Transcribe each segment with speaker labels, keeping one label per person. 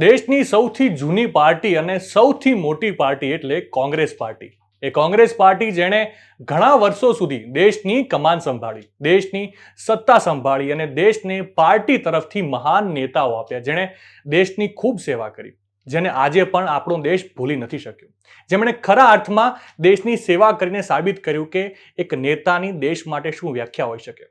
Speaker 1: દેશની સૌથી જૂની પાર્ટી અને સૌથી મોટી પાર્ટી એટલે કોંગ્રેસ પાર્ટી. એ કોંગ્રેસ પાર્ટી જેણે ઘણા વર્ષો સુધી દેશની કમાન સંભાળી, દેશની સત્તા સંભાળી અને દેશને પાર્ટી તરફથી મહાન નેતાઓ આપ્યા, જેણે દેશની ખૂબ સેવા કરી, જેને આજે પણ આપણો દેશ ભૂલી નથી શક્યો, જેમણે ખરા અર્થમાં દેશની સેવા કરીને સાબિત કર્યું કે એક નેતાની દેશ માટે શું વ્યાખ્યા હોઈ શકે.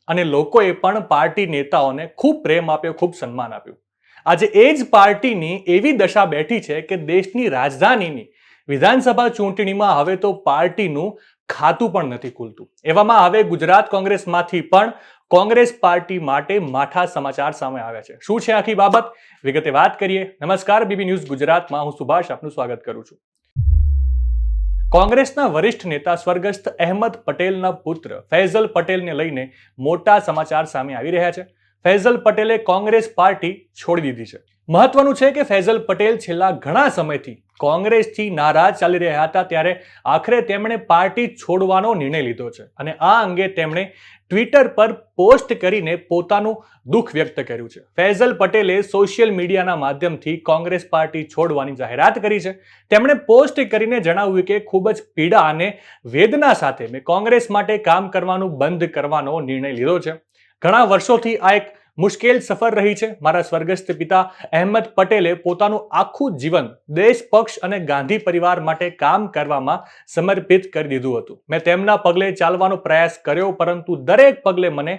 Speaker 1: અને લોકોએ પણ પાર્ટી નેતાઓને ખૂબ પ્રેમ આપ્યો, ખૂબ સન્માન આપ્યું. આજે એ જ પાર્ટીની એવી દશા બેઠી છે કે દેશની રાજધાનીની વિધાનસભા ચૂંટણીમાં હવે તો પાર્ટીનું ખાતું પણ નથી ખુલતું. એવામાં હવે ગુજરાત કોંગ્રેસમાંથી પણ કોંગ્રેસ પાર્ટી માટે માઠા સમાચાર સામે આવ્યા છે. શું છે આખી બાબત, વિગતે વાત કરીએ. નમસ્કાર, બીબી ન્યૂઝ ગુજરાતમાં હું સુભાષ આપનું સ્વાગત કરું છું. કોંગ્રેસના વરિષ્ઠ નેતા સ્વર્ગસ્થ અહેમદ પટેલના પુત્ર ફૈઝલ પટેલને લઈને મોટા સમાચાર સામે આવી રહ્યા છે. ફૈઝલ પટેલે કોંગ્રેસ પાર્ટી છોડી દીધી છે. મહત્વનું છે કે ફૈઝલ પટેલ છેલ્લા ઘણા સમયથી કોંગ્રેસથી નારાજ ચાલી રહ્યા હતા, ત્યારે આખરે તેમણે પાર્ટી છોડવાનો નિર્ણય લીધો છે અને આ અંગે તેમણે ટ્વિટર પર પોસ્ટ કરીને પોતાનું દુઃખ વ્યક્ત કર્યું છે. ફૈઝલ પટેલે સોશિયલ મીડિયાના માધ્યમથી કોંગ્રેસ પાર્ટી છોડવાની જાહેરાત કરી છે. તેમણે પોસ્ટ કરીને જણાવ્યું કે ખૂબ જ પીડા અને વેદના સાથે મેં કોંગ્રેસ માટે કામ કરવાનું બંધ કરવાનો નિર્ણય લીધો છે. ઘણા વર્ષોથી આ એક મુશ્કેલ સફર રહી છે. મારા સ્વર્ગસ્થ પિતા અહેમદ પટેલે પોતાનું આખું જીવન દેશ, પક્ષ અને ગાંધી પરિવાર માટે કામ કરવામાં સમર્પિત કરી દીધું હતું. મેં તેમના પગલે ચાલવાનો પ્રયાસ કર્યો, પરંતુ દરેક પગલે મને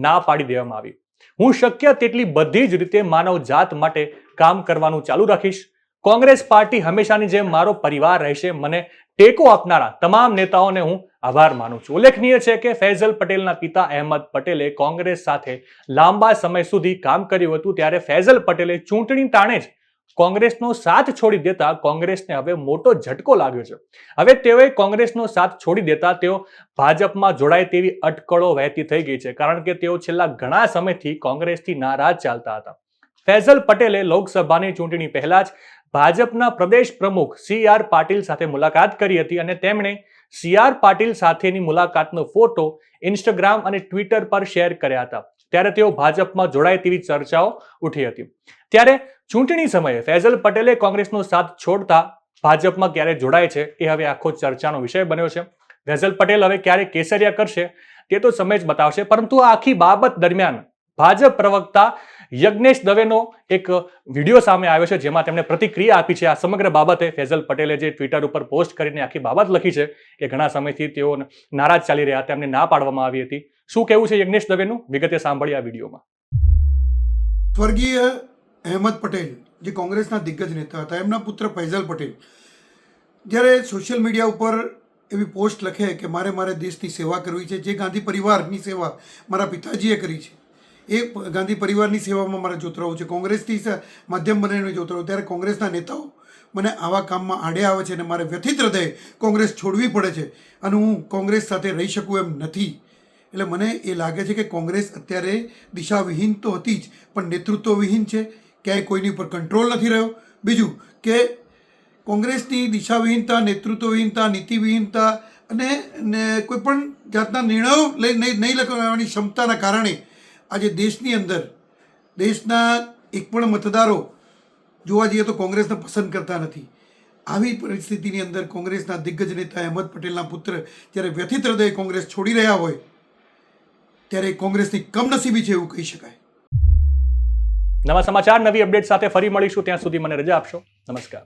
Speaker 1: ના પાડી દેવામાં આવી. હું શક્ય તેટલી બધી જ રીતે માનવ જાત માટે કામ કરવાનું ચાલુ રાખીશ. કોંગ્રેસ પાર્ટી હંમેશાની જેમ મારો પરિવાર રહેશે. મને ટેકો આપનારા તમામ નેતાઓને હું આભાર માનું છું. ઉલ્લેખનીય છે કે ફૈઝલ પટેલના પિતા અહેમદ પટેલે કોંગ્રેસ સાથે લાંબા સમય સુધી કામ કર્યું હતું, ત્યારે ફૈઝલ પટેલે ચૂંટણી ટાણે જ કોંગ્રેસનો સાથ છોડી દેતા કોંગ્રેસને હવે મોટો ઝટકો લાગ્યો છે. હવે તેઓએ કોંગ્રેસનો સાથ છોડી દેતા તેઓ ભાજપમાં જોડાય તેવી અટકળો વહેતી થઈ ગઈ છે, કારણ કે તેઓ છેલ્લા ઘણા સમયથી કોંગ્રેસથી નારાજ ચાલતા હતા. ફૈઝલ પટેલે લોકસભાની ચૂંટણી પહેલા જ ભાજપના પ્રદેશ પ્રમુખ સી.આર. પાટીલ સાથે મુલાકાત કરી હતી અને તેમણે સી.આર. પાટીલ સાથેની મુલાકાતનો ફોટો ઇન્સ્ટાગ્રામ અને ટ્વિટર પર શેર કર્યા હતા. ત્યારે તેઓ ભાજપમાં જોડાય તેવી ચર્ચાઓ ઉઠી હતી. ત્યારે ચૂંટણી સમયે ફૈઝલ પટેલે કોંગ્રેસનો સાથ છોડતા ભાજપમાં ક્યારે જોડાય છે એ હવે આખો ચર્ચાનો વિષય બન્યો છે. ફૈઝલ પટેલ હવે ક્યારે કેસરિયા કરશે તે તો સમય જ બતાવશે, પરંતુ આ આખી બાબત દરમિયાન ભાજપ પ્રવક્તા યજ્ઞેશ દવેનો એક વિડીયો સામે આવ્યો છે, જેમાં તેમણે પ્રતિક્રિયા આપી છે આ સમગ્ર બાબતે. ફૈઝલ પટેલે જે ટ્વિટર ઉપર પોસ્ટ કરીને આખી બાબત લખી છે કે ઘણા સમયથી તેઓ નારાજ ચાલી રહ્યા હતા, એમને ના પાડવામાં આવી હતી. શું કહેવું છે યજ્ઞેશ દવેનું, વિગતે સાંભળી આ વિડીયોમાં.
Speaker 2: સ્વર્ગીય અહેમદ પટેલ જે કોંગ્રેસના દિગ્ગજ નેતા હતા, એમના પુત્ર ફૈઝલ પટેલ જ્યારે સોશિયલ મીડિયા ઉપર એવી પોસ્ટ લખે કે મારે દેશની સેવા કરવી છે, જે ગાંધી પરિવારની સેવા મારા પિતાજીએ કરી છે, એ ગાંધી પરિવારની સેવામાં મારે જોતરાવું છે, કોંગ્રેસથી માધ્યમ બનાવીને જોતરાવું, ત્યારે કોંગ્રેસના નેતાઓ મને આવા કામમાં આડે આવે છે અને મારે વ્યથિત હૃદયે કોંગ્રેસ છોડવી પડે છે અને હું કોંગ્રેસ સાથે રહી શકું એમ નથી. એટલે મને એ લાગે છે કે કોંગ્રેસ અત્યારે દિશાવિહીન તો હતી જ, પણ નેતૃત્વવિહીન છે. ક્યાંય કોઈની ઉપર કંટ્રોલ નથી રહ્યો. બીજું કે કોંગ્રેસની દિશાવિહીનતા, નેતૃત્વવિહીનતા, નીતિવિહીનતા અને કોઈ પણ જાતના નિર્ણયો નહીં લેવાની ક્ષમતાના કારણે આજે દેશની અંદર દેશના એક પણ મતદારો જોવા જઈએ તો કોંગ્રેસને પસંદ કરતા નથી. આવી પરિસ્થિતિની અંદર કોંગ્રેસના દિગ્ગજ નેતા અહેમદ પટેલના પુત્ર જ્યારે વ્યથિત હૃદયે કોંગ્રેસ છોડી રહ્યા હોય ત્યારે કોંગ્રેસની કમનસીબી છે એવું કહી શકાય.
Speaker 1: નવા સમાચાર, નવી અપડેટ સાથે ફરી મળીશું. ત્યાં સુધી મને રજા આપશો. નમસ્કાર.